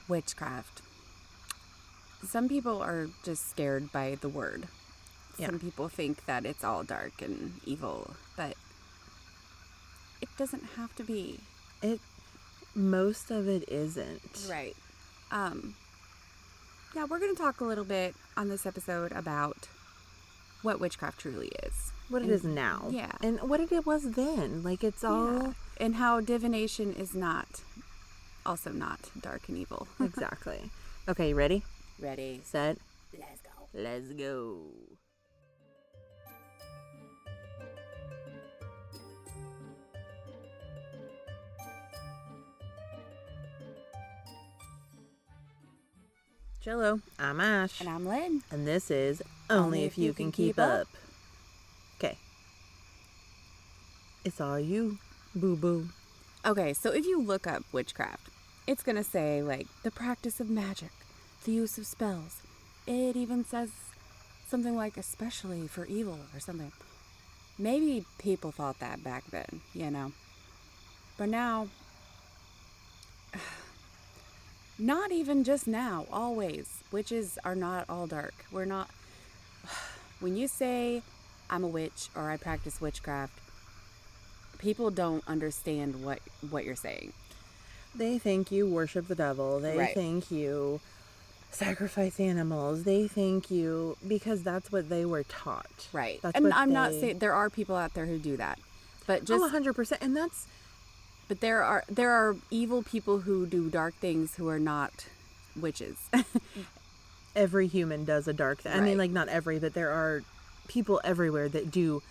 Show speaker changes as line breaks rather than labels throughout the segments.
Witchcraft. Some people are just scared by the word.
Yeah.
Some people think that it's all dark and evil, but it doesn't have to be.
Most of it isn't.
Right. Yeah, we're going to talk a little bit on this episode about what witchcraft truly is.
What it is now.
Yeah.
And what it was then. Like, it's all...
Yeah. And how divination is also not dark and evil.
Exactly. Okay, ready?
Ready.
Set.
Let's go.
Let's go. Jello, I'm Ash.
And I'm Lynn.
And this is Only If You Can Keep Up. Okay. It's all you, boo-boo.
Okay, so if you look up witchcraft, it's going to say, like, the practice of magic, the use of spells. It even says something like, especially for evil or something. Maybe people thought that back then, you know. But now, not even just now, always. Witches are not all dark. We're not... When you say, I'm a witch or I practice witchcraft, people don't understand what you're saying.
They think you worship the devil. They think you sacrifice animals. They think you... Because that's what they were taught.
Right.
That's
and I'm not saying... There are people out there who do that. But just...
Oh, 100%. And that's...
But there are evil people who do dark things who are not witches.
Every human does a dark thing.
Right.
I mean, like, not every, but there are people everywhere that do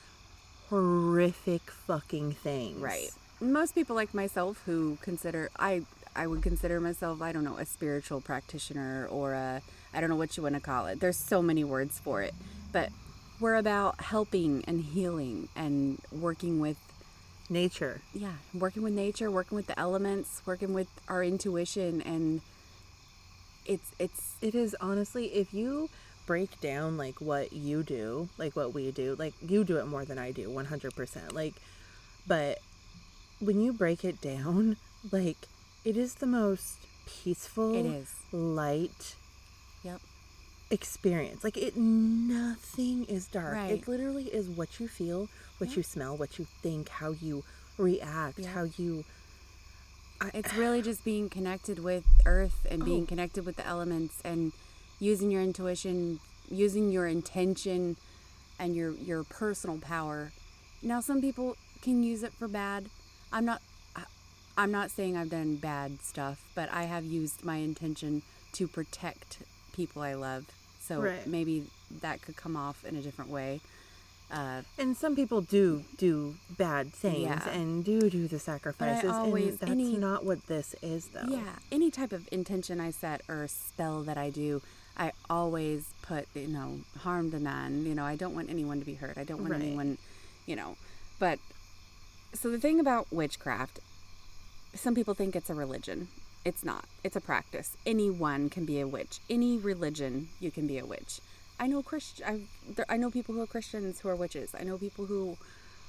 horrific fucking things.
Right. Most people like myself who consider... I would consider myself, I don't know, a spiritual practitioner or I don't know what you want to call it. There's so many words for it. But we're about helping and healing and working with
nature.
Yeah, working with nature, working with the elements, working with our intuition, and it
is honestly, if you break down like what you do, like what we do, like you do it more than I do, 100%. Like, but when you break it down, like it is the most peaceful,
it is
light.
Yep.
Experience. Like nothing is dark.
Right.
It literally is what you feel, what you smell, what you think, how you react, how you...
It's really just being connected with earth and being connected with the elements and using your intuition, using your intention and your personal power. Now, some people can use it for bad. I'm not saying I've done bad stuff, but I have used my intention to protect people I love. So maybe that could come off in a different way.
And some people do bad things and do the sacrifices. And that's not what this is, though.
Yeah. Any type of intention I set or spell that I do, I always put, harm to none. I don't want anyone to be hurt. I don't want anyone, But, so the thing about witchcraft, some people think it's a religion. It's not. It's a practice. Anyone can be a witch. Any religion, you can be a witch. I know I know people who are Christians who are witches. I know people who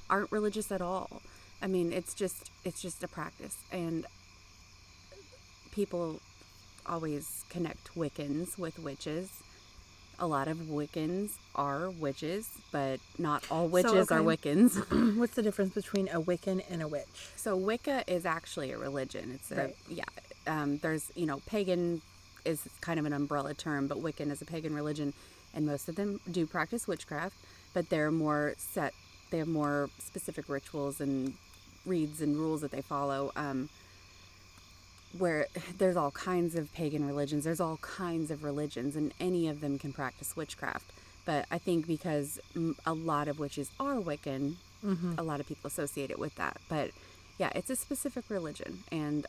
aren't religious at all. I mean, it's just a practice. And people always connect Wiccans with witches. A lot of Wiccans are witches, but not all witches are Wiccans.
What's the difference between a Wiccan and a witch?
So Wicca is actually a religion. It's there's, pagan is kind of an umbrella term, but Wiccan is a pagan religion, and most of them do practice witchcraft, but they have more specific rituals and reads and rules that they follow, where there's all kinds of pagan religions, there's all kinds of religions, and any of them can practice witchcraft. But I think because a lot of witches are Wiccan, a lot of people associate it with that. But yeah, it's a specific religion, and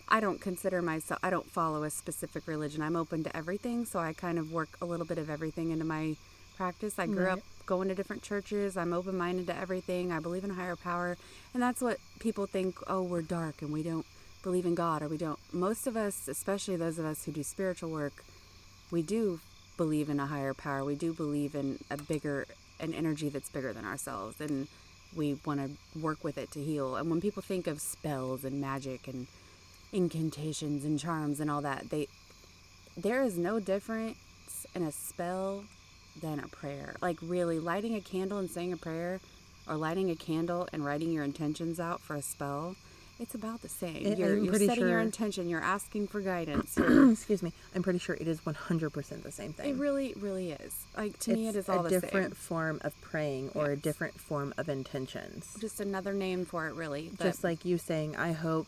I don't follow a specific religion. I'm open to everything, so I kind of work a little bit of everything into my practice. I grew up going to different churches. I'm open-minded to everything. I believe in a higher power, and that's what people think, oh, we're dark and we don't believe in God, or we don't. Most of us, especially those of us who do spiritual work, we do believe in a higher power. We do believe in an energy that's bigger than ourselves, and we want to work with it to heal. And when people think of spells and magic and incantations and charms and all that. There is no difference in a spell than a prayer. Like, really, lighting a candle and saying a prayer, or lighting a candle and writing your intentions out for a spell, it's about the same. You're setting your intention. You're asking for guidance.
Excuse me. I'm pretty sure it is 100% the same thing.
It really, really is. Like, to me, it is all the same.
It's a different form of praying, or a different form of intentions.
Just another name for it, really.
Just like you saying, I hope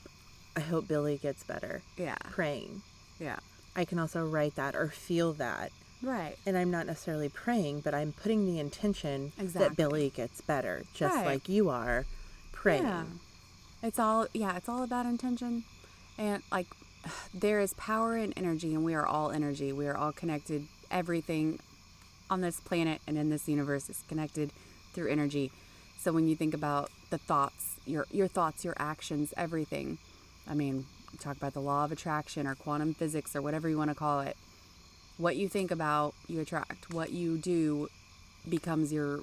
Billy gets better.
Yeah.
Praying.
Yeah.
I can also write that or feel that.
Right.
And I'm not necessarily praying, but I'm putting the intention
Exactly.
that Billy gets better, just like you are praying.
Yeah. It's all about intention. And, like, there is power in energy, and we are all energy. We are all connected. Everything on this planet and in this universe is connected through energy. So when you think about the thoughts, your thoughts, your actions, everything. I mean, talk about the law of attraction or quantum physics or whatever you want to call it. What you think about, you attract. What you do becomes your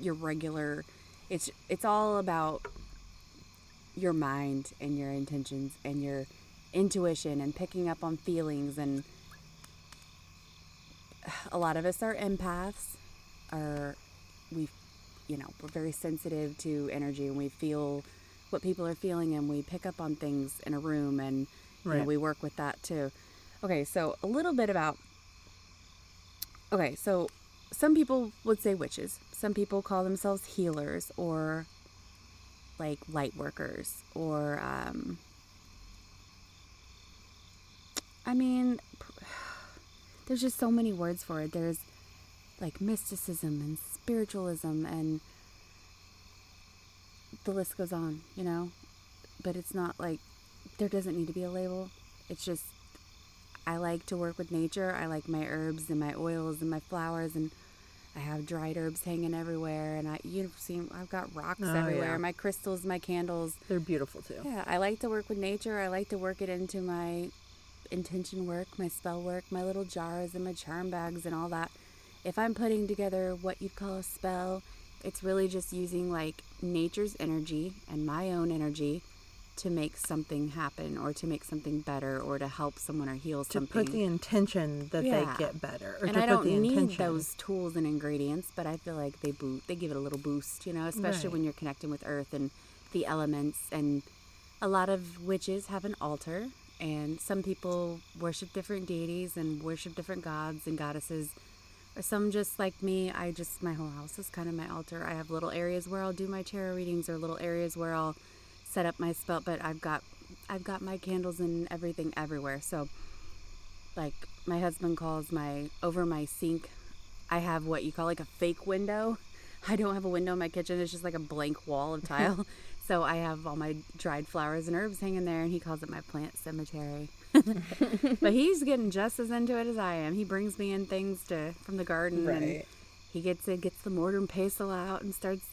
regular. It's all about your mind and your intentions and your intuition and picking up on feelings. And a lot of us are empaths. We're very sensitive to energy, and we feel what people are feeling, and we pick up on things in a room, and we work with that too. Okay, so a little bit about... Okay, so some people would say witches. Some people call themselves healers, or like light workers, or there's just so many words for it. There's like mysticism and spiritualism, and the list goes on, but it's not like there doesn't need to be a label. It's just, I like to work with nature. I like my herbs and my oils and my flowers, and I have dried herbs hanging everywhere, and I've got rocks everywhere. Yeah. My crystals, my candles.
They're beautiful too.
Yeah, I like to work with nature. I like to work it into my intention work, my spell work, my little jars and my charm bags and all that. If I'm putting together what you'd call a spell, it's really just using like nature's energy and my own energy to make something happen, or to make something better, or to help someone or heal something.
To put the intention that they get better. Or
and I don't need those tools and ingredients, but I feel like they give it a little boost, especially when you're connecting with earth and the elements. And a lot of witches have an altar, and some people worship different deities and worship different gods and goddesses. Or some, just like me, my whole house is kind of my altar. I have little areas where I'll do my tarot readings, or little areas where I'll set up my spell, but I've got my candles and everything everywhere. So like my husband calls over my sink, I have what you call like a fake window. I don't have a window in my kitchen. It's just like a blank wall of tile. So I have all my dried flowers and herbs hanging there, and he calls it my plant cemetery. But he's getting just as into it as I am. He brings me in things from the garden, and he gets the mortar and pestle out and starts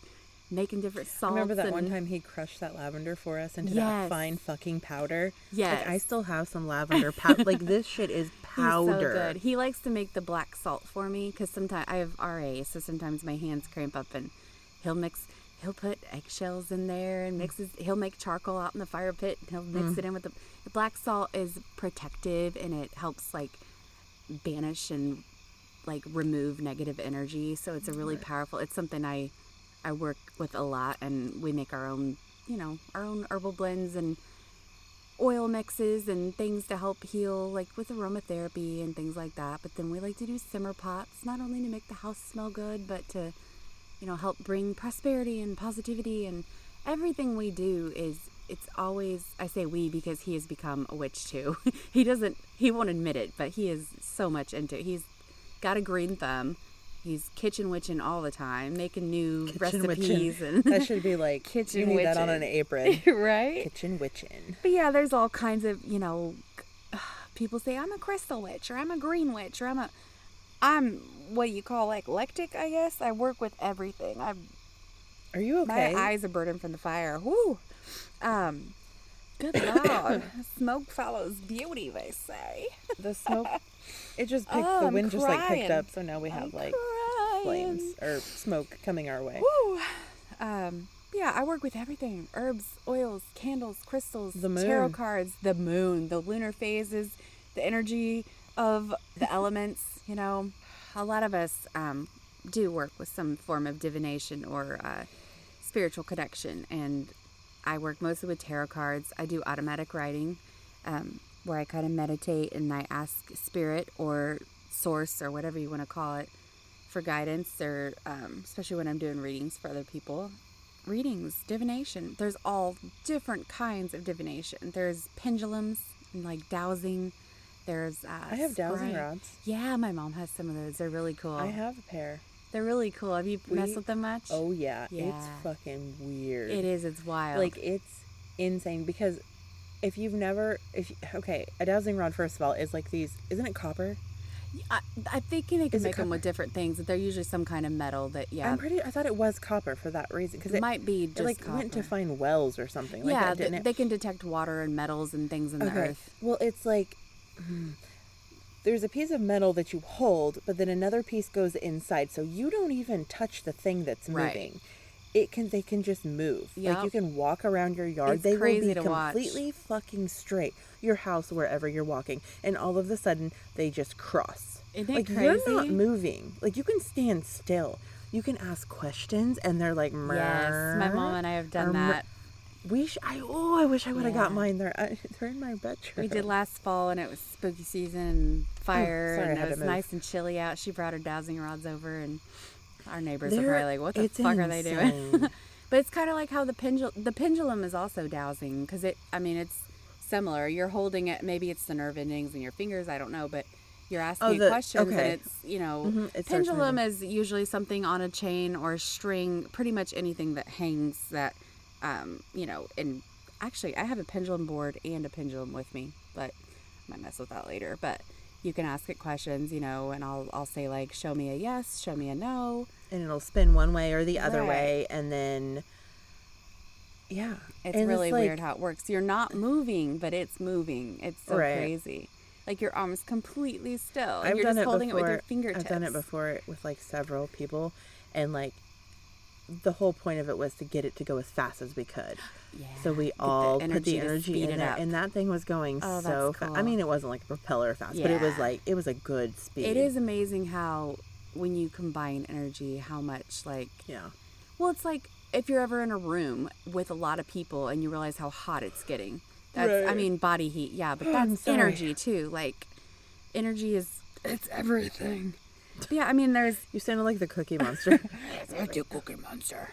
making different salts.
Remember that one time he crushed that lavender for us into that fine fucking powder?
Yes.
Like, I still have some lavender powder. Like, this shit is powder.
He's so good. He likes to make the black salt for me, because sometimes I have RA, so sometimes my hands cramp up, and he'll put eggshells in there and he'll make charcoal out in the fire pit, and he'll mix it in with the black salt. Is protective, and it helps like banish and like remove negative energy. So it's a really powerful, it's something I work with a lot, and we make our own herbal blends and oil mixes and things to help heal, like with aromatherapy and things like that. But then we like to do simmer pots, not only to make the house smell good, but to help bring prosperity and positivity. And everything we do it's always, I say we because he has become a witch too. He won't admit it, but he is so much into it. He's got a green thumb. He's kitchen witching all the time, making new recipes. And
that should be like,
kitchen
you need
witching.
That on an apron.
Right?
Kitchen witching.
But yeah, there's all kinds of, people say, I'm a crystal witch, or I'm a green witch, or I'm what you call like eclectic, I guess. I work with everything.
Are you okay?
My eyes are burning from the fire. Woo! Good Lord. Smoke follows beauty, they say.
The smoke, the wind just like picked up, so now we have flames or smoke coming our way.
Woo! Yeah, I work with everything. Herbs, oils, candles, crystals,
The moon.
tarot cards, the moon, the lunar phases, the energy of the elements, you know. A lot of us do work with some form of divination or spiritual connection, and I work mostly with tarot cards. I do automatic writing, where I kind of meditate and I ask spirit or source or whatever you want to call it for guidance, or especially when I'm doing readings for other people. Readings, divination. There's all different kinds of divination. There's pendulums and like dowsing. There's
I have dowsing rods.
Yeah, my mom has some of those. They're really cool.
I have a pair.
They're really cool. Have you messed with them much?
Oh yeah.
Yeah.
It's fucking weird.
It is. It's wild.
Like, it's insane because okay, a dowsing rod, first of all, is like these, isn't it copper?
I'm thinking they can make them with different things. They're usually some kind of metal that, yeah.
I thought it was copper for that reason. Because
it might be just
it like
copper.
Went to find wells or something.
Yeah,
like that, didn't it?
They can detect water and metals and things in the earth.
Well, it's like, there's a piece of metal that you hold, but then another piece goes inside. So you don't even touch the thing that's moving. Right. They can just move. Yep. Like, you can walk around your yard.
It's
they
crazy
will be
to
completely
watch.
Fucking straight. Your house, wherever you're walking. And all of a sudden, they just cross.
Isn't it
like,
crazy?
You're not moving. Like, you can stand still. You can ask questions, and they're like, Murr,
yes, my mom and I have done that.
I wish I would have got mine. They're in my bedroom.
We did last fall, and it was spooky season and fire, and it was nice and chilly out. She brought her dowsing rods over, and our neighbors are probably like, what the fuck are they doing? But it's kind of like how the pendulum is also dowsing, because it's similar. You're holding it, maybe it's the nerve endings in your fingers, I don't know, but you're asking questions, and it's, pendulum is usually something on a chain or a string, pretty much anything that hangs that, and actually I have a pendulum board and a pendulum with me, but I might mess with that later. But you can ask it questions, and I'll say, like, show me a yes, show me a no.
And it'll spin one way or the other way, and then, yeah.
It's really weird how it works. You're not moving, but it's moving. It's so crazy. Like, your arm's completely still, and you're just holding it with your fingertips.
I've done it before with, like, several people, and, like, the whole point of it was to get it to go as fast as we could. Yeah. So we all put the energy in there, and that thing was going so fast. I mean, it wasn't like a propeller fast, but it was a good speed.
It is amazing how, when you combine energy, how much, like...
Yeah.
Well, it's like if you're ever in a room with a lot of people and you realize how hot it's getting. That's, I mean, body heat, yeah, but that's energy, too. Like, energy it's everything. Yeah, I mean,
You sounded like the Cookie Monster.
It's a Cookie Monster.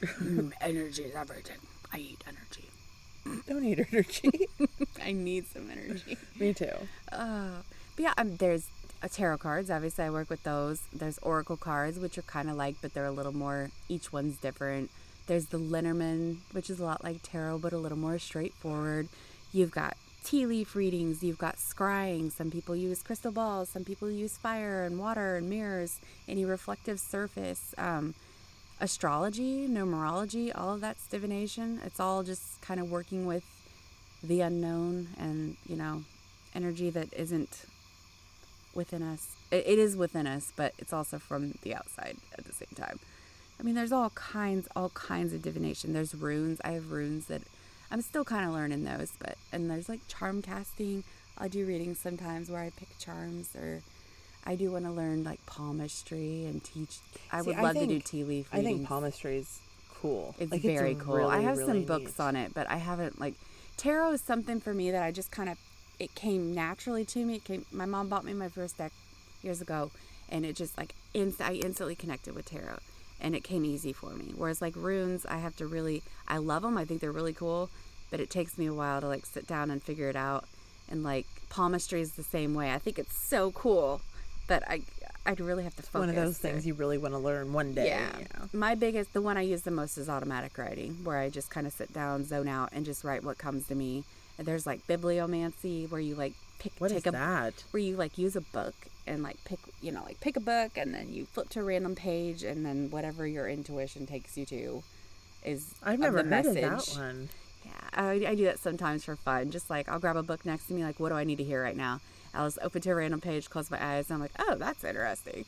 Energy is everything. I eat energy.
Don't eat energy.
I need some energy.
Me too.
But yeah, there's tarot cards. Obviously, I work with those. There's oracle cards, which are kind of like, but they're a little more, each one's different. There's the Lenormand, which is a lot like tarot, but a little more straightforward. You've got tea leaf readings. You've got scrying. Some people use crystal balls. Some people use fire and water and mirrors, any reflective surface. Astrology, numerology, all of that's divination. It's all just kind of working with the unknown and, energy that isn't within us. It is within us, but it's also from the outside at the same time. I mean, there's all kinds of divination. There's runes. I have runes that I'm still kind of learning those, and there's like charm casting. I do readings sometimes where I pick charms, or I do want to learn like palmistry and teach. I would love to do tea leaf readings.
I think palmistry is cool.
It's like, very cool. Really, I have some books on it, but I haven't, like, tarot is something for me that I just kind of, it came naturally to me. My mom bought me my first deck years ago, and it just like I instantly connected with tarot, and it came easy for me. Whereas like runes, I love them. I think they're really cool, but it takes me a while to like sit down and figure it out. And like palmistry is the same way. I think it's so cool, but I'd really have to focus.
One of those things you really want to learn one day.
Yeah. The one I use the most is automatic writing, where I just kind of sit down, zone out, and just write what comes to me. And there's like bibliomancy, where you like
What is that?
Where you like use a book and like pick a book, and then you flip to a random page, and then whatever your intuition takes you to is
I've never
the
heard
message.
of that one.
Yeah, I do that sometimes for fun. Just like I'll grab a book next to me, like, what do I need to hear right now? I'll just open to a random page, close my eyes, and I'm like, oh, that's interesting.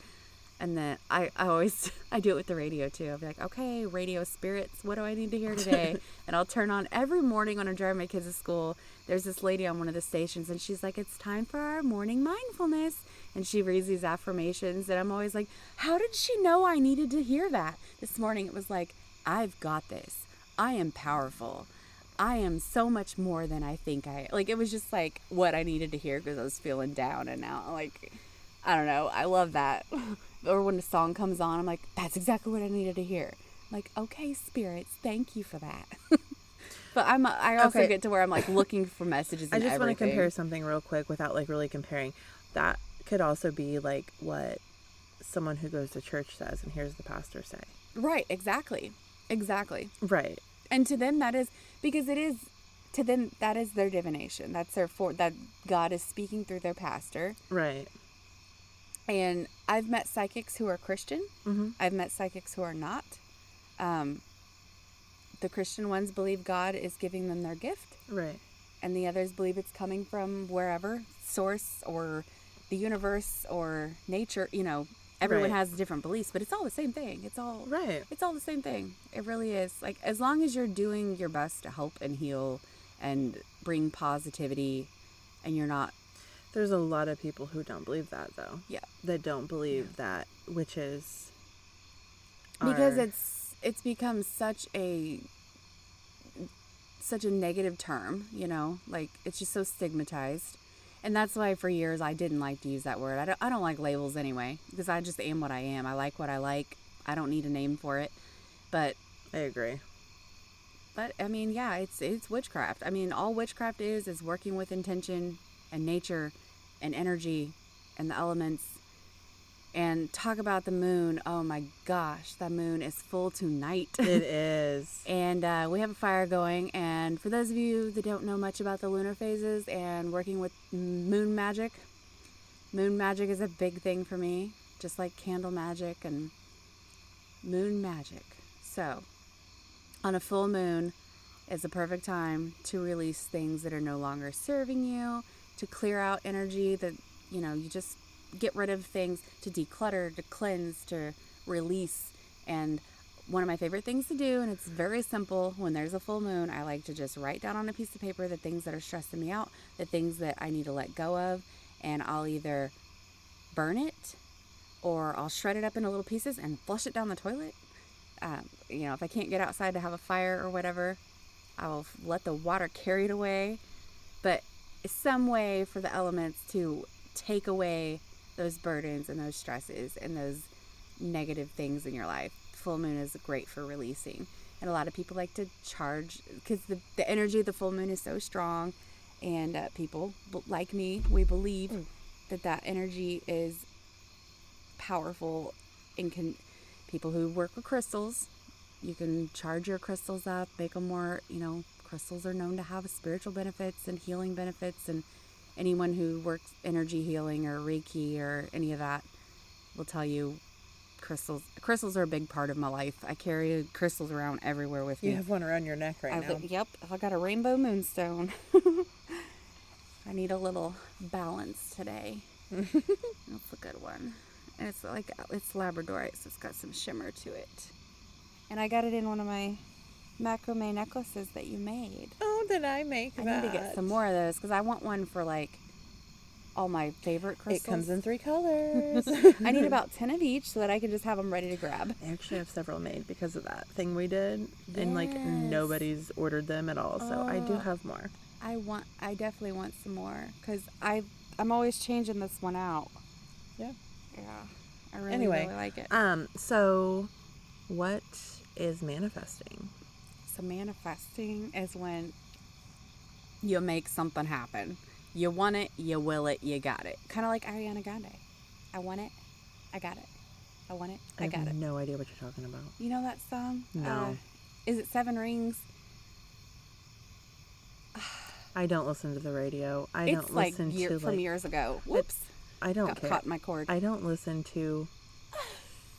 And then I always, I do it with the radio too. I'll be like, okay, radio spirits, what do I need to hear today? And I'll turn on every morning when I'm driving my kids to school. There's this lady on one of the stations and she's like, it's time for our morning mindfulness. And she reads these affirmations and I'm always like, how did she know I needed to hear that? This morning it was like, I've got this. I am powerful. I am so much more than I think like, it was just like what I needed to hear because I was feeling down. And now, like, I don't know. I love that. Or when a song comes on, I'm like, that's exactly what I needed to hear. I'm like, okay, spirits, thank you for that. But I also get to where I'm like looking for messages. I just want to
compare something real quick without like really comparing. That could also be like what someone who goes to church says and hears the pastor say.
Right, exactly.
Right.
And to them that is, because it is, to them that is their divination. That's that God is speaking through their pastor.
Right.
And I've met psychics who are Christian.
Mm-hmm.
I've met psychics who are not. The Christian ones believe God is giving them their gift.
Right.
And the others believe it's coming from wherever, source or the universe or nature. You know, everyone has different beliefs, but it's all the same thing. It's all It's all the same thing. It really is. Like, as long as you're doing your best to help and heal and bring positivity and you're not.
There's a lot of people who don't believe that, though.
Yeah.
That don't believe that witches are...
Because it's become such a negative term, you know? Like, it's just so stigmatized. And that's why for years I didn't like to use that word. I don't like labels anyway, because I just am what I am. I like what I like. I don't need a name for it. But...
I agree.
But, I mean, yeah, it's witchcraft. I mean, all witchcraft is working with intention and nature and energy and the elements. And talk about the moon. Oh my gosh, that moon is full tonight.
It is.
And we have a fire going. And for those of you that don't know much about the lunar phases and working with moon magic is a big thing for me. Just like candle magic and moon magic. So, on a full moon is the perfect time to release things that are no longer serving you, to clear out energy that, you know, you just get rid of things, to declutter, to cleanse, to release. And one of my favorite things to do, and it's very simple, when there's a full moon, I like to just write down on a piece of paper the things that are stressing me out, the things that I need to let go of, and I'll either burn it or I'll shred it up into little pieces and flush it down the toilet. You know, if I can't get outside to have a fire or whatever, I will let the water carry it away. But some way for the elements to take away those burdens and those stresses and those negative things in your life. Full moon is great for releasing. And a lot of people like to charge, because the energy of the full moon is so strong. And people like me, we believe that energy is powerful. And people who work with crystals, you can charge your crystals up, make them more, you know, crystals are known to have spiritual benefits and healing benefits. And anyone who works energy healing or Reiki or any of that will tell you crystals are a big part of my life. I carry crystals around everywhere with me.
You have one around your neck now.
Yep, I got a rainbow moonstone. I need a little balance today. That's a good one. And it's Labradorite, so it's got some shimmer to it. And I got it in one of my macrame necklaces that you made.
Oh, did I make that?
I need to get some more of those, because I want one for like all my favorite crystals.
It comes in 3 colors.
I need about 10 of each so that I can just have them ready to grab.
I actually have several made because of that thing we did. Yes. And like nobody's ordered them at all, so I do have more.
I definitely want some more, because I'm always changing this one out.
Yeah.
Yeah. I really like it.
So what is manifesting?
So manifesting is when you make something happen. You want it, you will it, you got it. Kind of like Ariana Grande. I want it, I got it. I want it, I got it.
I have no idea what you're talking about.
You know that song?
No.
Is it 7 Rings?
I don't listen to the radio.
It's like from years ago. Whoops.
I don't
Got caught in my cord.
I don't listen to...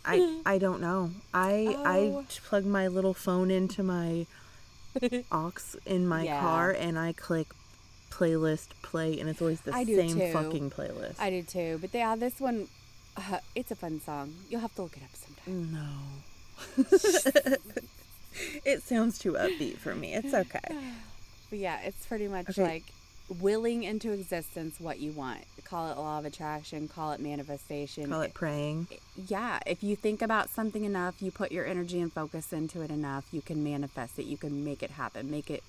I don't know. I plug my little phone into my aux in my car, and I click playlist play, and it's always the same fucking playlist.
I do too. But this one, It's a fun song. You'll have to look it up sometime.
No. It sounds too upbeat for me. It's okay.
But yeah, it's pretty much
Okay.
like willing into existence what you want. Call it law of attraction, call it manifestation.
Call it praying.
Yeah, if you think about something enough, you put your energy and focus into it enough, you can manifest it, you can make it happen, make it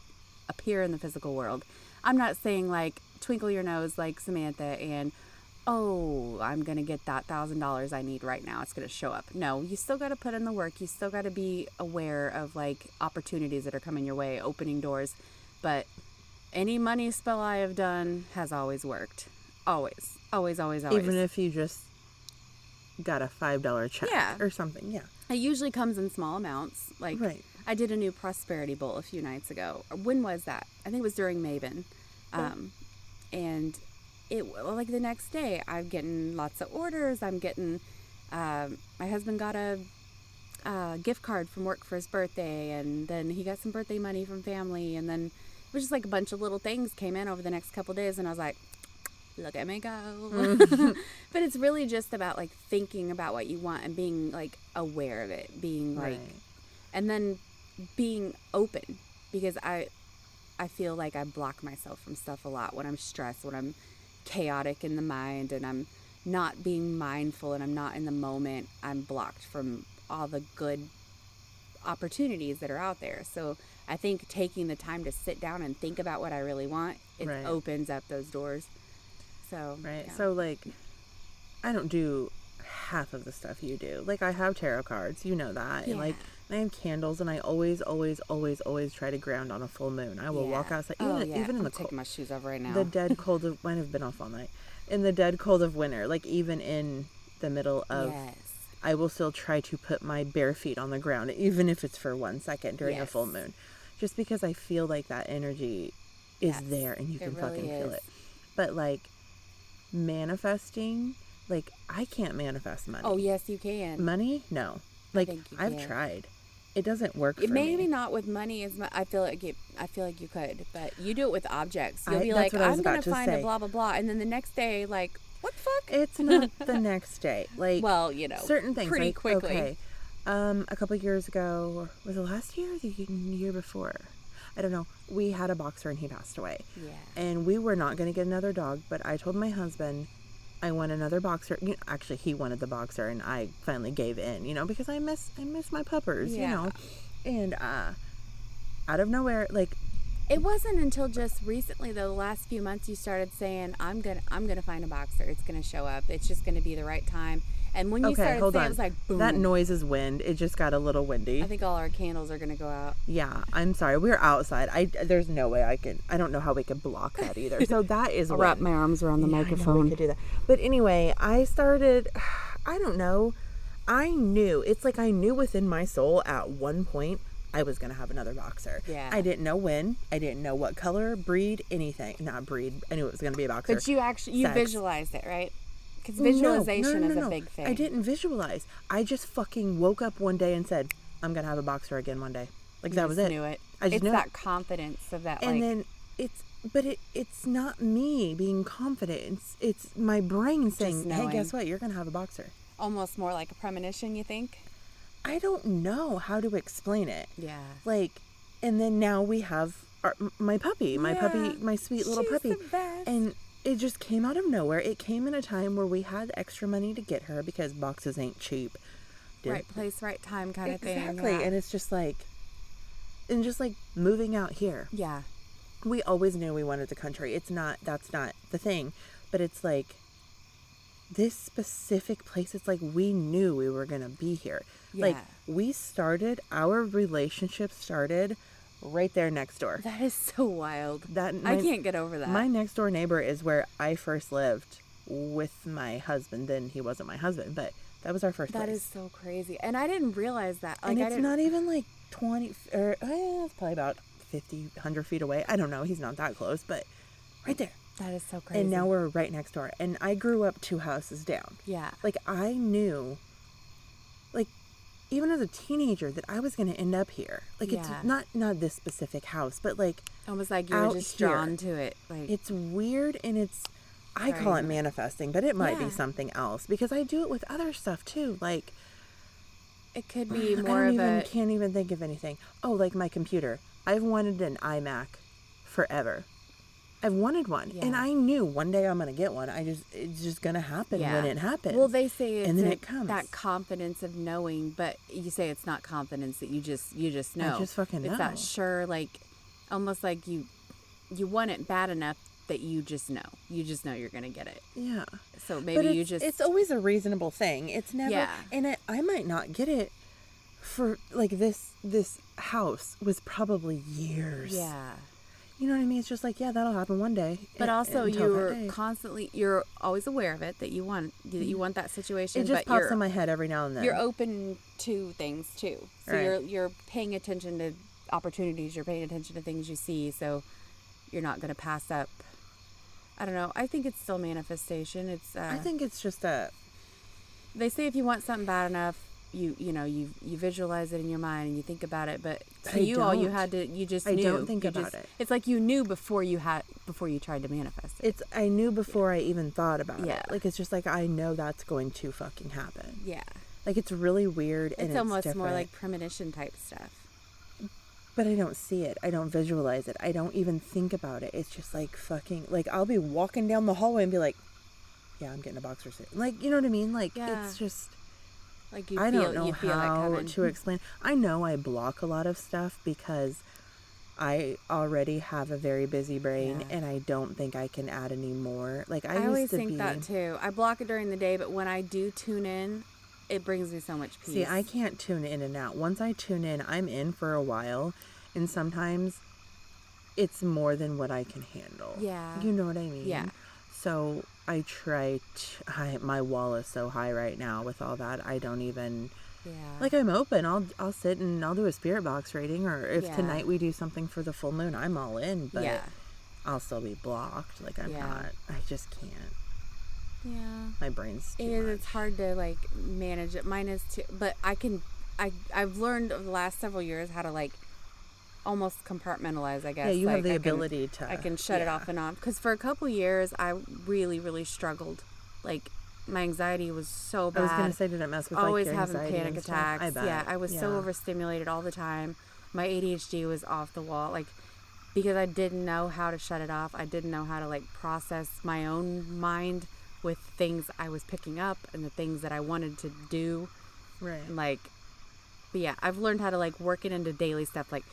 appear in the physical world. I'm not saying like twinkle your nose like Samantha and, oh, I'm going to get that $1,000 I need right now. It's going to show up. No, you still got to put in the work. You still got to be aware of like opportunities that are coming your way, opening doors. But any money spell I have done has always worked. Always. Always, always, always.
Even if you just got a $5 check
Yeah.
or something. Yeah.
It usually comes in small amounts. Like,
Right.
I did a new prosperity bowl a few nights ago. When was that? I think it was during Maven. And it, like the next day, I'm getting lots of orders. I'm getting, my husband got a gift card from work for his birthday, and then he got some birthday money from family, and then it was just like a bunch of little things came in over the next couple of days, and I was like, look at me go. But it's really just about like thinking about what you want and being like aware of it, being like,
Right.
and then being open, because I feel like I block myself from stuff a lot when I'm stressed, when I'm chaotic in the mind and I'm not being mindful and I'm not in the moment. I'm blocked from all the good opportunities that are out there. So I think taking the time to sit down and think about what I really want, it
Right.
opens up those doors. So
Right.
yeah.
So, like, I don't do half of the stuff you do. Like, I have tarot cards, you know that. And, like, I have candles, and I always, always, always, always try to ground on a full moon. I will walk outside, even in
I'm
the
taking
cold,
my shoes off right now.
the dead cold of, might have been off all night. In the dead cold of winter, like, even in the middle of,
Yes.
I will still try to put my bare feet on the ground, even if it's for 1 second during a full
Yes.
moon. Just because I feel like that energy is
Yes,
there, and you
it
can
really
fucking feel
is.
it. But, like, manifesting, like, I can't manifest money.
Oh, yes, you can.
Money? No. Like,
think you
I've
can.
tried. It doesn't work for
Maybe
me.
not with money as much. I feel like you could, but you do it with objects. You'll be
That's
like,
what I was
I'm gonna
about to
find a
say.
blah blah blah, and then the next day, like, what the fuck?
It's not the next day. Like,
Well, you know,
certain things.
pretty
like,
quickly.
Okay. A couple years ago, was it last year or the year before? I don't know. We had a boxer and he passed away.
Yeah.
And we were not going to get another dog, but I told my husband I want another boxer. You know, actually, he wanted the boxer, and I finally gave in, because I miss my puppers,
Yeah.
And out of nowhere, like,
It wasn't until just recently, though, the last few months, you started saying, I'm gonna find a boxer. It's gonna show up. It's just gonna be the right time. And when you
okay,
started
hold
saying,
on.
it was like, boom.
That noise is wind. It just got a little windy.
I think all our candles are gonna go out.
Yeah, I'm sorry. We're outside. There's no way I don't know how we could block that either. So that is
I'll
wind.
wrap my arms around the
Yeah, I know
microphone.
we could do that. But anyway, I started, I don't know. I knew within my soul at one point I was going to have another boxer.
Yeah.
I didn't know when. I didn't know what color, breed, anything. Not breed. I knew it was going to be a boxer.
But you
Sex.
visualized it, right? Because visualization is a big thing.
I didn't visualize. I just fucking woke up one day and said, I'm going to have a boxer again one day. Like, that was it.
Knew it.
I just
it's
knew
that
it.
confidence of that,
And
like,
then it's not me being confident. It's my brain saying, hey,
knowing.
guess what? You're going to have a boxer.
almost more like a premonition, you think?
I don't know how to explain it.
Yeah.
Like, and then now we have my puppy, my sweet little
She's
puppy.
the best.
And it just came out of nowhere. It came in a time where we had extra money to get her because boxes ain't cheap.
Right place, right time kind of thing.
Exactly.
Yeah.
And it's just like moving out here.
Yeah.
We always knew we wanted the country. That's not the thing. But it's like this specific place, it's like we knew we were going to be here.
Yeah.
Like our relationship started right there next door.
That is so wild. I can't get over that.
My next door neighbor is where I first lived with my husband. Then he wasn't my husband, but that was our first place.
That is so crazy. And I didn't realize that. Like,
And
I
it's
didn't,
not even like 20, or it's probably about 50, 100 feet away. I don't know. He's not that close, but right there.
That is so crazy.
And now we're right next door. And I grew up 2 houses down.
Yeah.
Like, I knew, like, even as a teenager, that I was going to end up here. Like,
Yeah.
it's not this specific house, but like
Almost like you were
out
just
here.
drawn to it. Like,
It's weird, and it's I call it
Sorry.
manifesting, but it might be
Yeah.
something else because I do it with other stuff too. Like,
It could be
I
more
don't
of
even
a
can't even think of anything. Oh, like my computer. I've wanted an iMac forever. I've wanted one, and
Yeah.
I knew one day I'm gonna get one. It's just gonna happen when it happens.
Well, they say
and
it's
then it comes.
that confidence of knowing, but you say it's not confidence that you just know.
I just fucking
It's
know.
that sure, like almost like you want it bad enough that you just know. You just know you're gonna get it.
Yeah.
So maybe
But
you just
it's always a reasonable thing. It's never
Yeah.
and I might not get it for like this house was probably years.
yeah.
You know what I mean? It's just like, yeah, that'll happen one day.
But also
until that
you're
day.
constantly you're always aware of it that you want that situation.
It just
but
pops in my head every now and then.
You're open to things too. So
Right.
you're paying attention to opportunities, you're paying attention to things you see, so you're not going to pass up. I don't know. I think it's still manifestation. It's
I think it's just a
they say if you want something bad enough, you visualize it in your mind and you think about it, but to all you had to you just knew.
I don't think
you
about
just,
it.
It's like you knew before you tried to manifest it.
I knew before I even thought about
Yeah.
it. Like it's just like I know that's going to fucking happen.
Yeah.
Like it's really weird and
It's almost
different.
more like premonition type stuff.
But I don't see it. I don't visualize it. I don't even think about it. It's just like fucking like I'll be walking down the hallway and be like, yeah, I'm getting a boxer suit. Like, you know what I mean? Like
Yeah.
it's just
Like
I don't know
you feel
how
it coming.
to explain. I know I block a lot of stuff because I already have a very busy brain
Yeah.
and I don't think I can add any more. Like I
I always
used to
think
be
that too. I block it during the day, but when I do tune in, it brings me so much peace.
See, I can't tune in and out. Once I tune in, I'm in for a while, and sometimes it's more than what I can handle.
Yeah.
You know what I mean?
Yeah.
So I try my wall is so high right now with all that. I don't even
Yeah.
like I'm open. I'll sit and I'll do a spirit box reading, or if
Yeah.
tonight we do something for the full moon, I'm all in, but
Yeah.
I'll still be blocked. Like I'm
Yeah.
not. I just can't.
Yeah.
My brain's too
It is.
much.
It's hard to like manage it. Mine is too, but I can. I've learned over the last several years how to like almost compartmentalize. I guess.
Yeah, you
like,
have the
I can-
ability to.
I can shut it
yeah.
off and on because for a couple years I really, really struggled. Like my anxiety was so bad.
I was gonna say, did it mess with
Always
like your
having
anxiety
panic
and stuff?
attacks.
I bet.
Yeah, I was so overstimulated all the time. My ADHD was off the wall. Like because I didn't know how to shut it off. I didn't know how to like process my own mind with things I was picking up and the things that I wanted to do.
Right.
Like, but yeah, I've learned how to like work it into daily stuff, like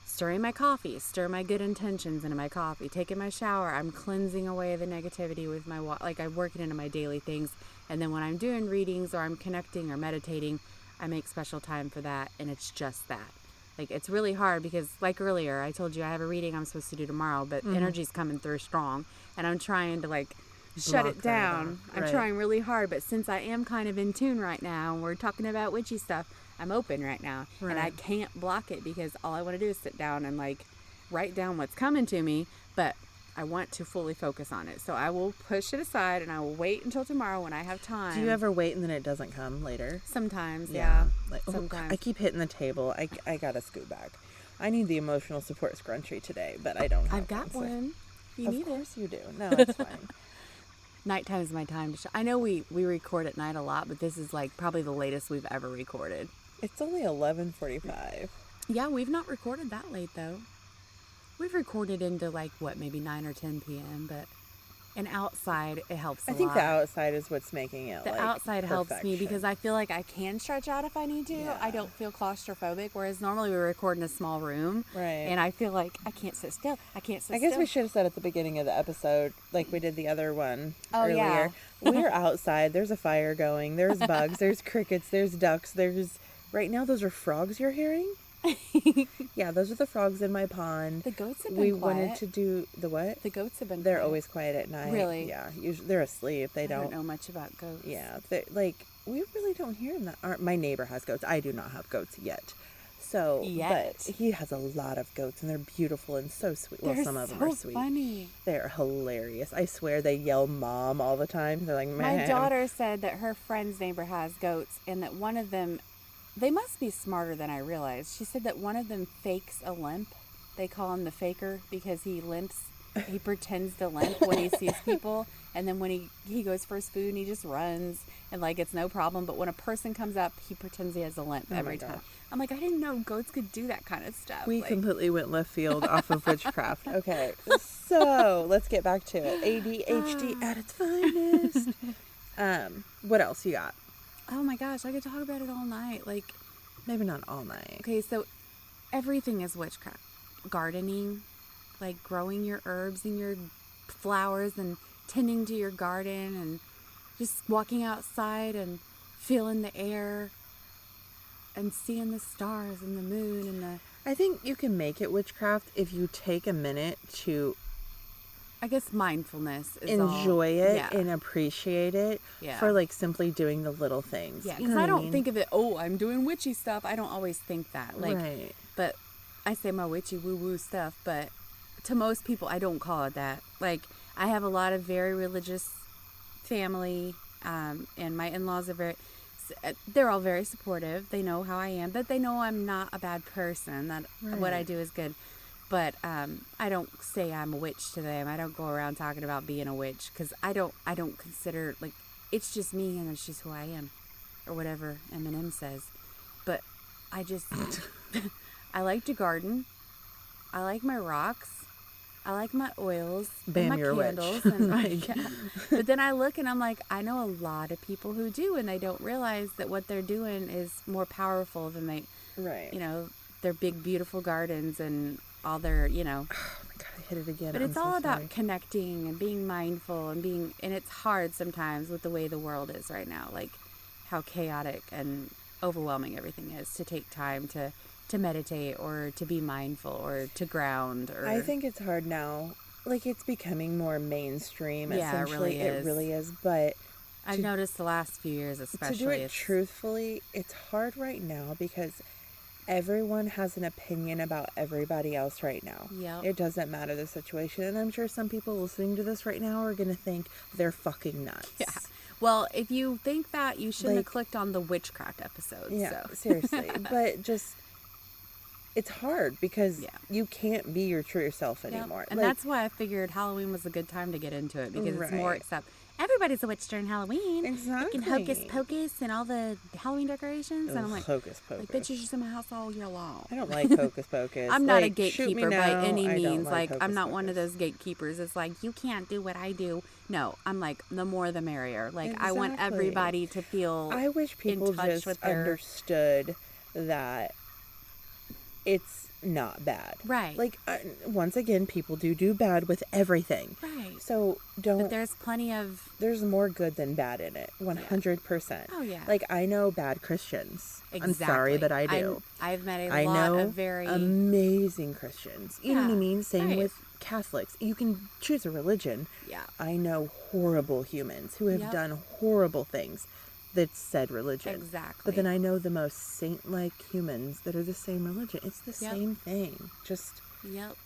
stirring my coffee, stir my good intentions into my coffee, taking my shower. I'm cleansing away the negativity with my like I work it into my daily things. And then when I'm doing readings or I'm connecting or meditating, I make special time for that. And it's just that. Like it's really hard because like earlier, I told you I have a reading I'm supposed to do tomorrow, but energy's coming through strong and I'm trying to like shut
Block
it
that
down.
off.
I'm
Right.
trying really hard, but since I am kind of in tune right now and we're talking about witchy stuff, I'm open right now.
Right.
And I can't block it because all I want to do is sit down and like write down what's coming to me, but I want to fully focus on it. So I will push it aside and I will wait until tomorrow when I have time.
Do you ever wait and then it doesn't come later?
Sometimes, yeah.
Like,
Sometimes.
I keep hitting the table. I gotta scoot back. I need the emotional support scrunchie today, but I don't have
I've got
so-
one. You
Of
need it.
course you do. No, it's fine.
Nighttime is my time to I know we record at night a lot, but this is like probably the latest we've ever recorded.
It's only 11:45.
Yeah, we've not recorded that late though. We've recorded into like what, maybe 9 or 10 p.m. But and outside it helps.
I think the outside is what's making it.
The
like,
outside helps me
perfection.
because I feel like I can stretch out if I need to.
Yeah.
I don't feel claustrophobic, whereas normally we record in a small room.
Right.
And I feel like I can't sit still. I can't sit
I guess
still.
we should have said at the beginning of the episode, like we did the other one
Oh,
earlier.
yeah.
We're outside. There's a fire going. There's bugs. There's crickets. There's ducks. There's right now. Those are frogs you're hearing. Yeah, those are the frogs in my pond.
The goats have been
We
quiet.
wanted to do the what?
The goats have been
They're
quiet.
always quiet at night.
Really?
Yeah. Usually they're asleep. They
I don't know much about goats.
Yeah. Like we really don't hear them. My neighbor has goats. I do not have goats yet. So,
Yet.
but he has a lot of goats, and they're beautiful and so sweet. Well,
They're
some of them
so
are sweet.
funny.
They're hilarious. I swear they yell "mom" all the time. They're like, "Man."
My daughter said that her friend's neighbor has goats and that one of them, they must be smarter than I realized. She said that one of them fakes a limp. They call him the faker because he limps he pretends to limp when he sees people, and then when he goes for his food and he just runs and like it's no problem. But when a person comes up, he pretends he has a limp every time. I'm like, I didn't know goats could do that kind of stuff.
We completely went left field off of witchcraft. Okay, so let's get back to it. ADHD at its finest. What else you got?
Oh my gosh, I could talk about it all night. Like,
maybe not all night.
Okay, so everything is witchcraft. Gardening, like growing your herbs and your flowers and tending to your garden and just walking outside and feeling the air and seeing the stars and the moon and the...
I think you can make it witchcraft if you take a minute to...
I guess mindfulness is
enjoy it and appreciate it for like simply doing the little things.
Yeah, because I don't think of it, I'm doing witchy stuff. I don't always think that. Like, right. But I say my witchy woo-woo stuff, but to most people, I don't call it that. Like, I have a lot of very religious family, and my in-laws are they're all very supportive. They know how I am, but they know I'm not a bad person, that what I do is good. But I don't say I'm a witch to them. I don't go around talking about being a witch because I don't consider, like, it's just me and it's just who I am, or whatever Eminem says. But I just I like to garden. I like my rocks. I like my oils.
Bam,
and my candles. And But then I look and I'm like, I know a lot of people who do, and they don't realize that what they're doing is more powerful than they, their big beautiful gardens and all their, Oh
my God, I hit it again.
But it's all about connecting and being mindful and it's hard sometimes with the way the world is right now, like how chaotic and overwhelming everything is, to take time to meditate or to be mindful or to ground. Or
I think it's hard now. Like, it's becoming more mainstream.
Yeah,
essentially.
It
really is. But
I've noticed the last few years, especially.
To do it truthfully, it's hard right now because everyone has an opinion about everybody else right now.
Yep.
It doesn't matter the situation. And I'm sure some people listening to this right now are going to think they're fucking nuts.
Yeah. Well, if you think that, you shouldn't have clicked on the witchcraft episode.
Yeah,
so.
Seriously. But just, it's hard because you can't be your true self anymore.
And that's why I figured Halloween was a good time to get into it, because it's more everybody's a witch during Halloween.
Exactly.
Like hocus pocus and all the Halloween decorations. And I'm like,
hocus pocus.
Like, bitches just in my house all year long.
I don't like hocus pocus.
I'm not a gatekeeper by any means.
Like
I'm not one of those gatekeepers. It's like, you can't do what I do. No, I'm like, the more the merrier. Like, I want everybody to feel
I wish people just understood that it's not bad.
Right.
Like, once again, people do bad with everything.
Right.
So don't...
But there's plenty of...
There's more good than bad in it. 100%.
Yeah. Oh, yeah.
Like, I know bad Christians.
Exactly.
I'm sorry, but I do.
I've met a lot of very...
amazing Christians. You know what I mean? Same with Catholics. You can choose a religion.
Yeah.
I know horrible humans who have done horrible things. That's said religion.
Exactly.
But then I know the most saint-like humans that are the same religion. It's the same thing. Just...
Yep.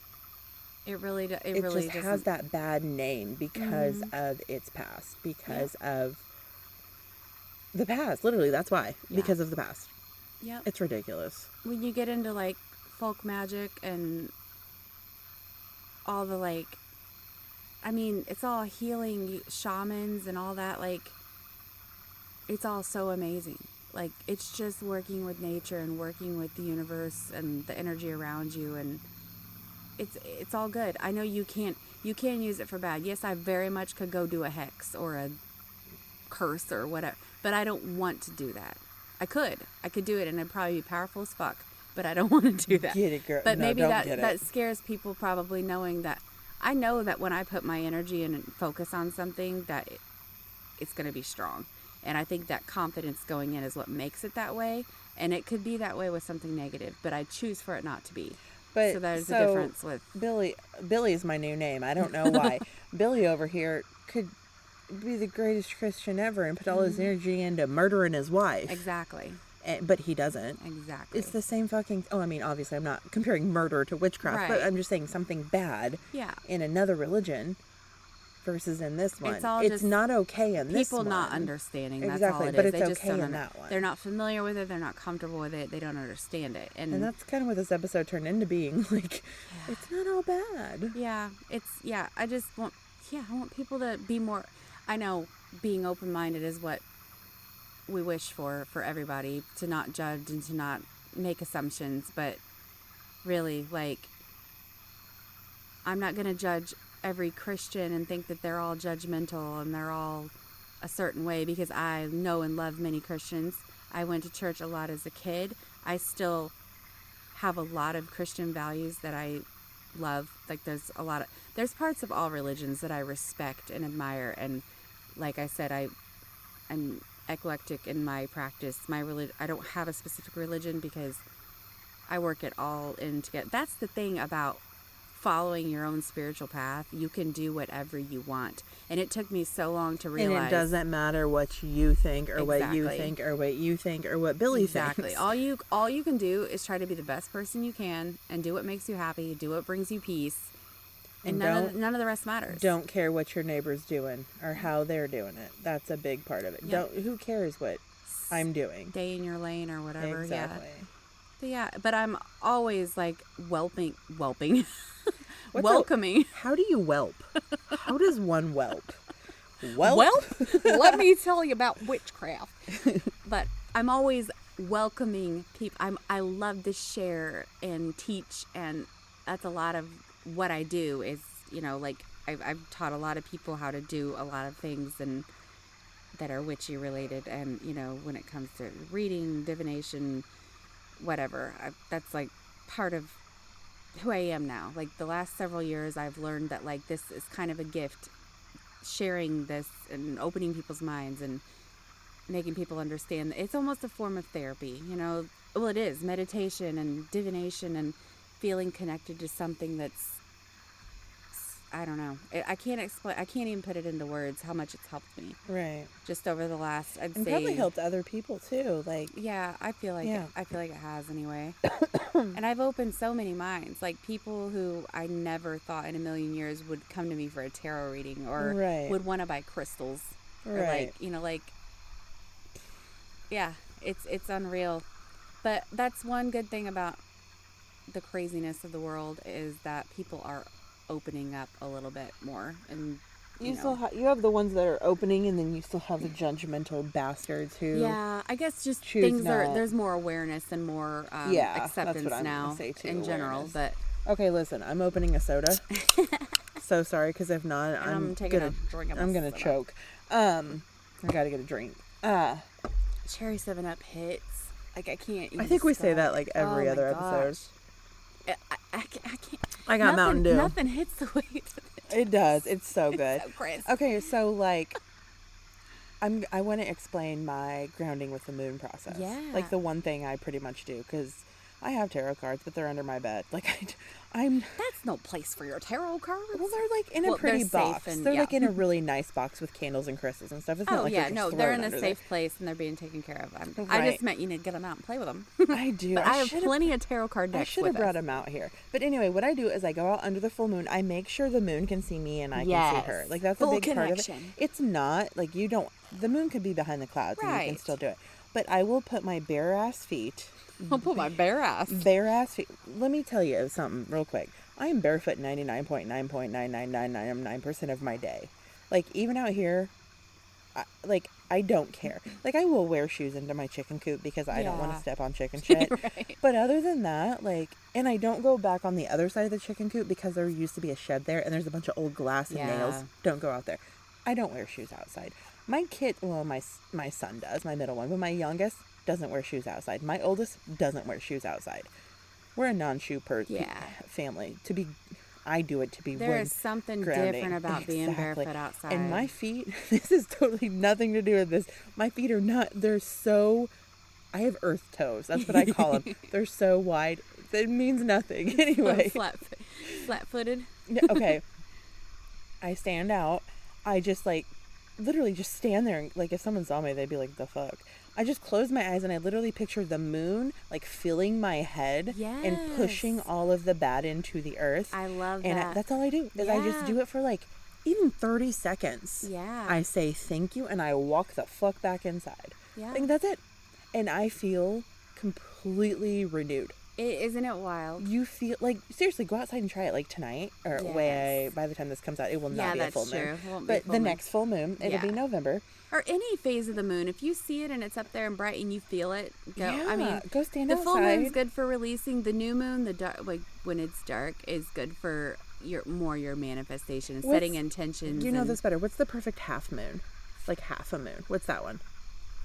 It really does.
It just has that bad name because of its past. Because of the past. Literally, that's why. Yeah. Because of the past.
Yep.
It's ridiculous.
When you get into, like, folk magic and all the, like... I mean, it's all healing shamans and all that, like... It's all so amazing. Like, it's just working with nature and working with the universe and the energy around you, and it's all good. I know you can use it for bad. Yes, I very much could go do a hex or a curse or whatever, but I don't want to do that. I could do it, and it'd probably be powerful as fuck, but I don't want to do that.
Get it, girl.
But maybe that scares people, probably, knowing that I know that when I put my energy and focus on something, that it's going to be strong. And I think that confidence going in is what makes it that way. And it could be that way with something negative, but I choose for it not to be.
But
so there's a difference with...
Billy is my new name. I don't know why. Billy over here could be the greatest Christian ever and put all his energy into murdering his wife.
Exactly.
But he doesn't.
Exactly.
It's the same fucking... Oh, I mean, obviously I'm not comparing murder to witchcraft, but I'm just saying something bad in another religion versus in this one.
It's all
it's
just
not okay in this one.
people not understunding. That's
exactly,
all it
but
is.
it's
They just
okay
don't
in that one.
They're not familiar with it. They're not comfortable with it. They don't understand it.
And that's kind of what this episode turned into being. Like, it's not all bad.
Yeah, I just want, I want people to be more, I know being open-minded is what we wish for everybody, to not judge and to not make assumptions, but really, like, I'm not going to judge every Christian and think that they're all judgmental and they're all a certain way, because I know and love many Christians. I went to church a lot as a kid. I still have a lot of Christian values that I love. Like, there's parts of all religions that I respect and admire, and like I said, I'm eclectic in my practice. I don't have a specific religion because I work it all in together. That's the thing about following your own spiritual path. You can do whatever you want, and it took me so long to realize.
And it doesn't matter what you think or what you think or what you think or what Billy thinks.
All you can do is try to be the best person you can and do what makes you happy, do what brings you peace, and none of the rest matters.
Don't care what your neighbor's doing or how they're doing it. That's a big part of it.
Yeah.
Who cares what I'm doing?
Stay in your lane or whatever.
Exactly.
But I'm always like welcoming.
How do you whelp? How does one whelp?
Well, let me tell you about witchcraft. But I'm always welcoming people. I love to share and teach, and that's a lot of what I do. Is, like, I've taught a lot of people how to do a lot of things and that are witchy related, and when it comes to reading, divination, whatever, that's like part of who I am now. Like, the last several years I've learned that, like, this is kind of a gift, sharing this and opening people's minds and making people understand. It's almost a form of therapy, well, it is meditation and divination and feeling connected to something that's, I don't know, I can't explain. I can't even put it into words how much it's helped me.
Right.
Just over the last, I'd
and
say,
probably helped other people too. Like,
yeah, I feel like it has anyway. And I've opened so many minds, like people who I never thought in a million years would come to me for a tarot reading or would want to buy crystals, or it's unreal. But that's one good thing about the craziness of the world, is that people are opening up a little bit more, and
you have the ones that are opening, and then you still have the judgmental bastards who
I guess just things there's more awareness and more acceptance
that's what I'm
now
gonna say too,
in general. But
okay, listen, I'm opening a soda. So sorry, because if not, I'm
taking a drink of
I'm gonna choke. I gotta get a drink.
Cherry 7-Up hits. Like, I can't even
I think we say that like every other episode.
I can't.
I got Mountain Dew.
Nothing hits the way
it does. It's so good.
It's so crisp.
Okay, so like, I want to explain my grounding with the moon process.
Yeah.
Like, the one thing I pretty much do, because I have tarot cards, but they're under my bed. Like, I'm...
That's no place for your tarot cards.
Well, they're like in a pretty box. They're like in a really nice box with candles and crystals and stuff. It's not like
they're in a safe place and they're being taken care of. I just meant you need to get them out and play with them.
I do.
But I have plenty of tarot card decks.
I should have brought them out here. But anyway, what I do is I go out under the full moon. I make sure the moon can see me and I can see her. Like, that's a big part of it. It's not like the moon could be behind the clouds and you can still do it. But I will put my bare ass feet.
I'll put my bare ass
feet. Let me tell you something real quick. I am barefoot 99.99999% of my day. Like, even out here, I don't care. Like, I will wear shoes into my chicken coop because I don't want to step on chicken shit.
Right.
But other than that, and I don't go back on the other side of the chicken coop because there used to be a shed there and there's a bunch of old glass and nails. Don't go out there. I don't wear shoes outside. My kid, my son does, my middle one, but my youngest doesn't wear shoes outside. My oldest doesn't wear shoes outside. We're a non-shoe family. I do it to be
There is something
grounding.
Different about being barefoot outside.
And my feet, this is totally nothing to do with this. My feet are not, I have earth toes. That's what I call them. They're so wide. It means nothing. Anyway.
Flat-footed.
Yeah, okay. I stand out. I just literally just stand there. And, if someone saw me, they'd be like, the fuck? I just close my eyes and I literally picture the moon filling my head and pushing all of the bad into the earth.
I love that.
And that's all I do. Is I just do it for even 30 seconds.
Yeah.
I say thank you and I walk the fuck back inside.
Yeah.
Like, that's it. And I feel completely renewed.
Isn't it wild?
You feel like, seriously, go outside and try it, like, tonight, or by the time this comes out, it will not be a full moon.
Yeah, that's true. Won't be
but
full
the
moon.
next full moon, it'll be November.
Or any phase of the moon. If you see it and it's up there and bright and you feel it, go.
Yeah,
I mean,
go stand
the
outside.
full moon's good for releasing. The new moon, the dark, like when it's dark, is good for your manifestation, setting intentions.
You know this better. What's the perfect half moon? Like half a moon. What's that one?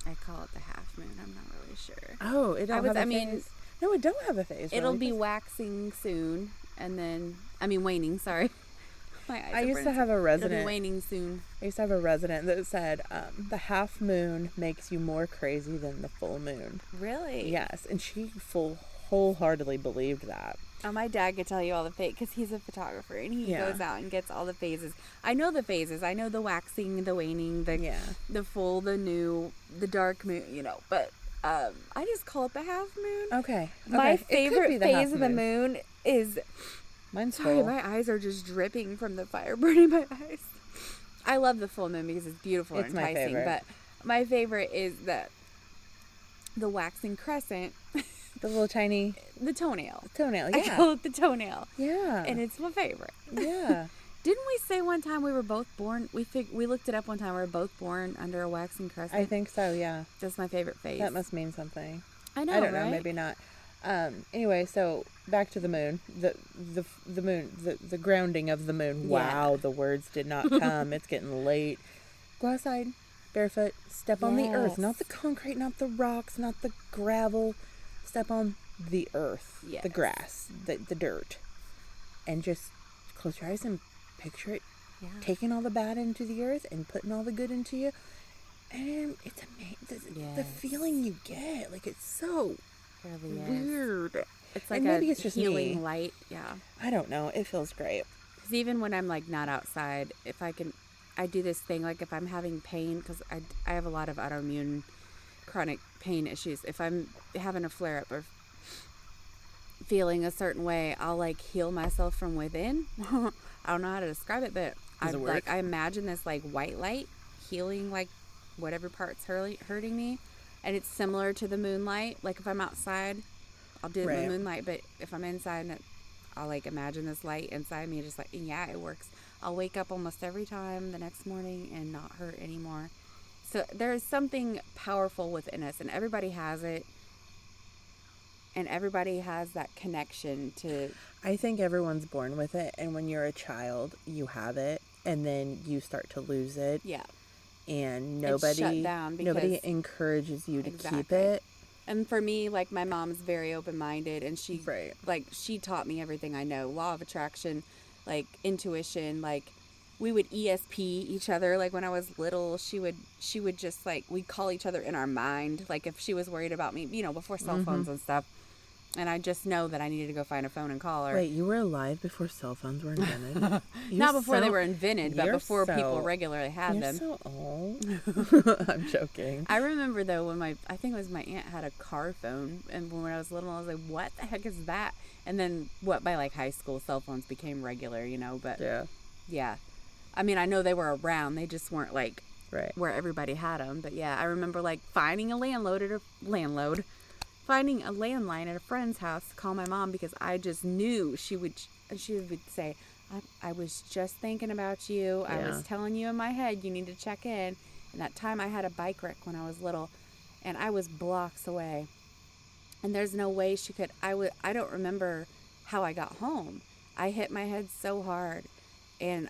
I call it the half moon. I'm not really sure.
Oh, it don't have a phase? No, it don't have a phase.
It'll be waxing soon, and then waning. Sorry, my eyes.
I used to have a resident.
It'll be waning soon.
I used to have a resident that said the half moon makes you more crazy than the full moon.
Really?
Yes, and she wholeheartedly believed that.
Oh, my dad could tell you all the phases because he's a photographer and he goes out and gets all the phases. I know the phases. I know the waxing, the waning, the full, the new, the dark moon. But I just call it the half moon.
Okay.
My favorite phase of the moon is.
Mine's
Sorry,
full.
my eyes are just dripping from the fire burning my eyes. I love the full moon because it's beautiful and enticing.
My favorite.
But my favorite is the waxing crescent.
The little tiny...
The toenail.
The toenail, yeah.
I call it the toenail.
Yeah.
And it's my favorite.
Yeah.
Didn't we say one time we were both born... We looked it up one time. We were both born under a waxing crescent.
I think so, yeah.
That's my favorite phase.
That must mean something.
I know,
I don't
right?
know, maybe not. Anyway, so back to the moon. The moon, the grounding of the moon. Wow, the words did not come. It's getting late. Go outside, barefoot, step on the earth. Not the concrete, not the rocks, not the gravel. Step on the earth, the grass, the dirt, and just close your eyes and picture it taking all the bad into the earth and putting all the good into you. And it's amazing. The feeling you get, like, it's so weird.
It's like
and maybe it's just
healing light. Yeah.
I don't know. It feels great.
Because even when I'm like not outside, if I can, I do this thing, like if I'm having pain, because I have a lot of autoimmune chronic pain issues. If I'm having a flare up or feeling a certain way, I'll like heal myself from within. I don't know how to describe it, but I imagine this like white light healing like whatever part's hurting me, and it's similar to the moonlight. Like if I'm outside, I'll do the moonlight, but if I'm inside, I'll like imagine this light inside me, just like, it works. I'll wake up almost every time the next morning and not hurt anymore. So there is something powerful within us, and everybody has it, and everybody has that connection to...
I think everyone's born with it, and when you're a child, you have it, and then you start to lose it.
Yeah.
And nobody encourages you to keep it.
And for me, like, my mom's very open-minded, and she taught me everything I know. Law of attraction, like, intuition, like... We would ESP each other. Like when I was little, she would just like, we'd call each other in our mind. Like if she was worried about me, before cell phones and stuff. And I just know that I needed to go find a phone and call her.
Wait, you were alive before cell phones were invented?
Not before they were invented, but before people regularly had them.
You're so old. I'm joking.
I remember though when I think it was my aunt had a car phone, and when I was little, I was like, what the heck is that? And then by like high school, cell phones became regular, but yeah. I mean, I know they were around. They just weren't like where everybody had them. But yeah, I remember like finding a finding a landline at a friend's house to call my mom, because I just knew she would say, I was just thinking about you. Yeah. I was telling you in my head, you need to check in. And that time I had a bike wreck when I was little, and I was blocks away. And there's no way she could. I don't remember how I got home. I hit my head so hard, and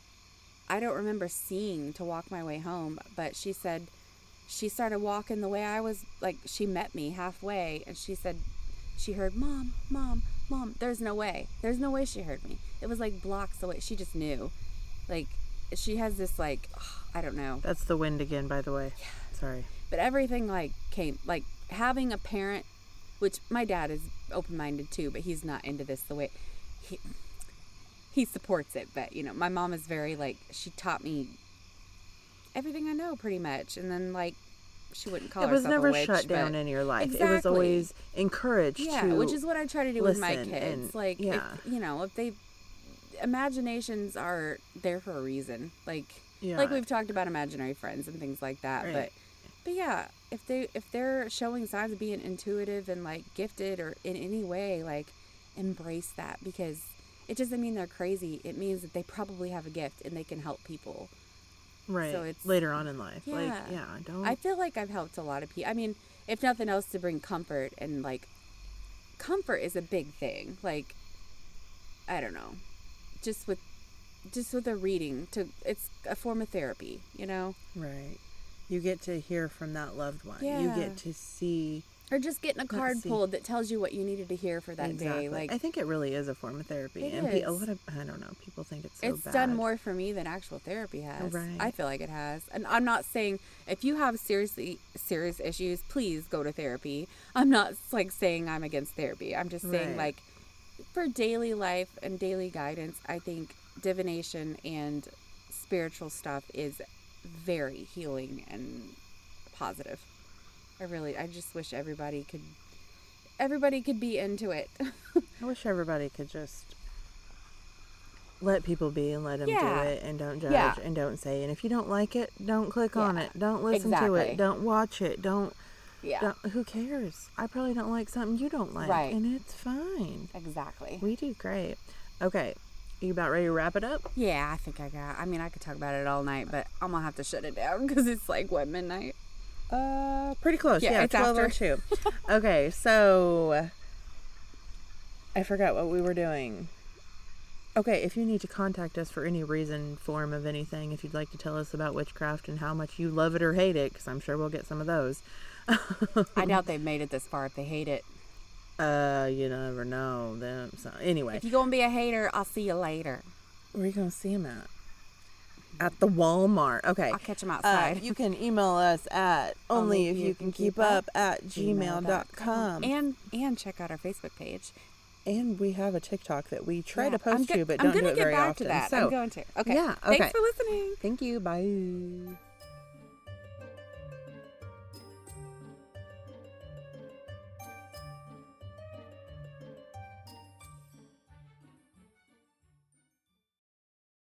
I don't remember seeing to walk my way home, but she said she started walking the way I was, like, she met me halfway, and she said she heard, Mom, Mom, Mom. There's no way she heard me. It was, like, blocks away. She just knew. Like, she has this, like, I don't know.
That's the wind again, by the way.
Yeah.
Sorry.
But everything, like, came, like, having a parent, which my dad is open-minded, too, but he's not into this the way... He supports it, but, my mom is very, like, she taught me everything I know, pretty much. And then, like, she wouldn't call herself a witch.
It was never shut down in your life.
Exactly.
It was always encouraged to
which is what I try to do with my kids. If they, imaginations are there for a reason. Like
Yeah.
we've talked about imaginary friends and things like that.
Right.
But yeah, if they're showing signs of being intuitive and like gifted or in any way, like embrace that, because it doesn't mean they're crazy. It means that they probably have a gift and they can help people.
Right.
So it's
later on in life.
Yeah.
Like, yeah, don't.
I feel like I've helped a lot of people. I mean, if nothing else, to bring comfort, and like comfort is a big thing. Like, I don't know, just with a reading, it's a form of therapy, you know?
Right. You get to hear from that loved one.
Yeah.
You get to see.
Or just getting a card pulled that tells you what you needed to hear for that day. Like,
I think it really is a form of therapy.
It
And
is.
a lot of, I don't know, people think it's so
it's
bad.
done more for me than actual therapy has.
Right.
I feel like it has. And I'm not saying, if you have serious issues, please go to therapy. I'm not like saying I'm against therapy. I'm just saying,
Right.
like, for daily life and daily guidance, I think divination and spiritual stuff is very healing and positive. I just wish everybody could be into it.
I wish everybody could just let people be and let them
Yeah.
do it and don't judge
Yeah.
and don't say. And if you don't like it, don't click on
Yeah.
it. Don't listen to
Exactly.
it. Don't watch it. Don't.
Yeah.
Who cares? I probably don't like something you don't like.
Right.
And it's fine.
Exactly.
We do great. Okay. You about ready to wrap it up?
Yeah, I think I mean, I could talk about it all night, but I'm going to have to shut it down because it's like, what, midnight?
Pretty close.
Yeah,
Yeah,
it's
12:02. Okay, so I forgot what we were doing. Okay, if you need to contact us for any reason, form of anything, if you'd like to tell us about witchcraft and how much you love it or hate it, because I'm sure we'll get some of those.
I doubt they've made it this far if they hate it.
You never know. So, anyway,
If you're going to be a hater, I'll see you later.
where are you going to see them at? At the Walmart. Okay.
I'll catch them outside.
You can email us at onlyifyoucankeepup@gmail.com.
And check out our Facebook page.
And we have a TikTok that we try
Yeah,
to post to, but
I'm
don't do
gonna
it
get
very
back
often.
to that.
So,
I'm going to. Okay.
yeah, okay.
Thanks for listening.
Thank you. Bye.